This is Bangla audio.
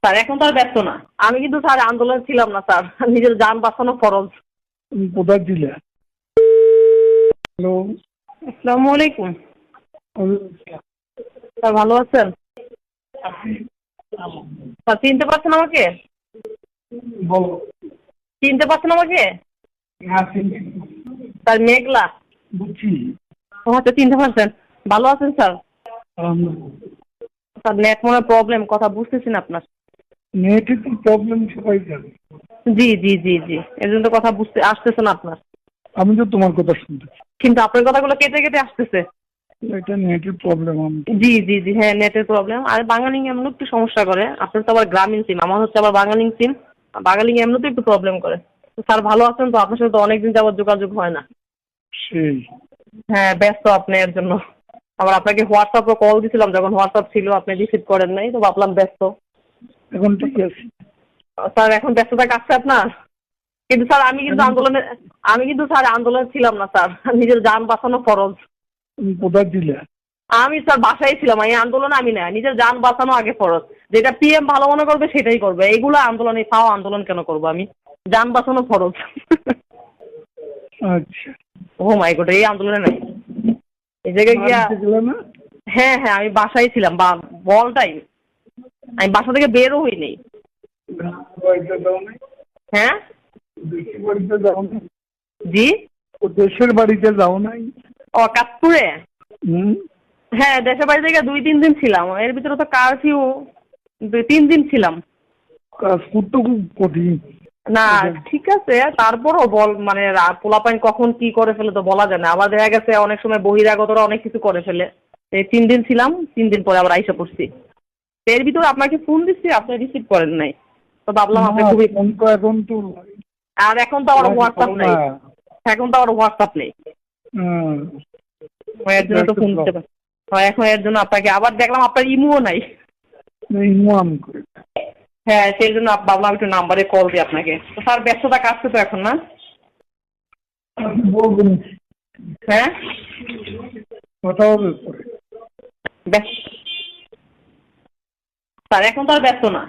স্যার এখন তো আর ব্যস্ত না। আমি কিন্তু স্যার আন্দোলনে ছিলাম না স্যার, নিজের যান বাঁচানো ফরজ। তুমি কোথায় ছিলে? হ্যালো। আসসালামু আলাইকুম। স্যার ভালো আছেন? স্যার চিনতে পারছেন আমাকে? বলো। চিনতে পারছেন আমাকে? হ্যাঁ, চিনছি। স্যার মেঘলা। বুঝছি। ও আচ্ছা, চিনতে পারছেন। ভালো আছেন স্যার? আলহামদুলিল্লাহ। স্যার নেট মনে প্রবলেম, কথা বুঝতেছি না আপনার। নেটে তো প্রবলেম সবাই জানে। জি জি জি জি, এর জন্য তো কথা বুঝতে আসতেছে না আপনার। আমি তো তোমার কথা শুনতেছি। কিন্তু আপনার কথাগুলো কেটে কেটে আসতেছে। এটা নেটের প্রবলেম। আমি জি জি জি, হ্যাঁ নেটের প্রবলেম। আর বাঙালি এমন একটু সমস্যা করে। আপনার তো আবার গ্রামীণ সিম, আমার হচ্ছে আবার বাঙালি সিম। বাঙালি এমনিতে একটু প্রবলেম করে। তো স্যার ভালো আছেন তো? আপনার সাথে তো অনেকদিন যাবত যোগাযোগ হয় না। সেই। হ্যাঁ ব্যস্ত আপনি এর জন্য। আবার আপনাকে হোয়াটসঅ্যাপে কল দিছিলাম, যখন হোয়াটসঅ্যাপ ছিল আপনি রিসিভ করেন নাই, তো ভাবলাম ব্যস্ত। এখন ঠিক আছে। স্যার এখন ব্যস্ততা কাটছে আপনার? কিন্তু স্যার এখন তো আমি কিন্তু স্যার আন্দোলনে ছিলাম না স্যার, নিজের যান বাঁচানো ফরজ। তুমি কোথায় ছিলে? আমি স্যার বাসায় ছিলাম, এই আন্দোলনে আমি না, নিজের যান বাঁচানো আগে ফরজ। যেটা পিএম ভালো মনে করবে সেটাই করবে, এইগুলো আন্দোলনে ফাও আন্দোলন কেন করবো আমি? যান বাঁচানো ফরজ। আচ্ছা। ও মাই গড, এই আন্দোলনে নাই, এই জায়গায় গিয়া। বাড়িতে গেলে না? হ্যাঁ হ্যাঁ, আমি বাসায় ছিলাম বা বল টাইম, আমি বাসা থেকে বেরও হই নাই। বাড়িতে যাও নাই? হ্যাঁ। দেশের বাড়িতে যাও নাই? জি। ও দেশের বাড়িতে যাও নাই? ও কাশপুরে। হুম। হ্যাঁ দেশের বাড়ি থেকে 2-3 দিন ছিলাম, এর ভিতরে তো কারফিউ, 2-3 দিন ছিলাম। কাজ করতে খুব কঠিন। না ঠিক আছে, তারপরও বল মানে পোলাপাইন কখন কি করে ফেলে তো বলা যায় না। আবার দেখা গেছে অনেক সময় বহিরাগতরা অনেক কিছু করে ফেলে। এই 3 দিন ছিলাম, 3 দিন পরে আবার আইসা পড়ছি। এর ভিতরে আপনাকে ফোন দিচ্ছি, আপনি রিসিভ করেন নাই, তো ভাবলাম আপনি না, খুবই। ফোন তো এখন তো আর এখন তো আমার হোয়াটসঅ্যাপ না। নেই। এখন তো আমার হোয়াটসঅ্যাপ নেই। হ্যাঁ, এর জন্য তো ফোন দিতে পারি। হয় এখন এর জন্য আপনাকে আবার দেখলাম আপনার ইমুও নাই। ইমো আমি করি। হ্যাঁ সেই জন্য ভাবলাম একটু নাম্বারে কল দিই আপনাকে। তো স্যার ব্যস্ততা কাটছে তো এখন না? আমি বলবো না। হ্যাঁ কথা হবে পরে। ব্যস্ত। স্যার এখন তো আর ব্যস্ত না।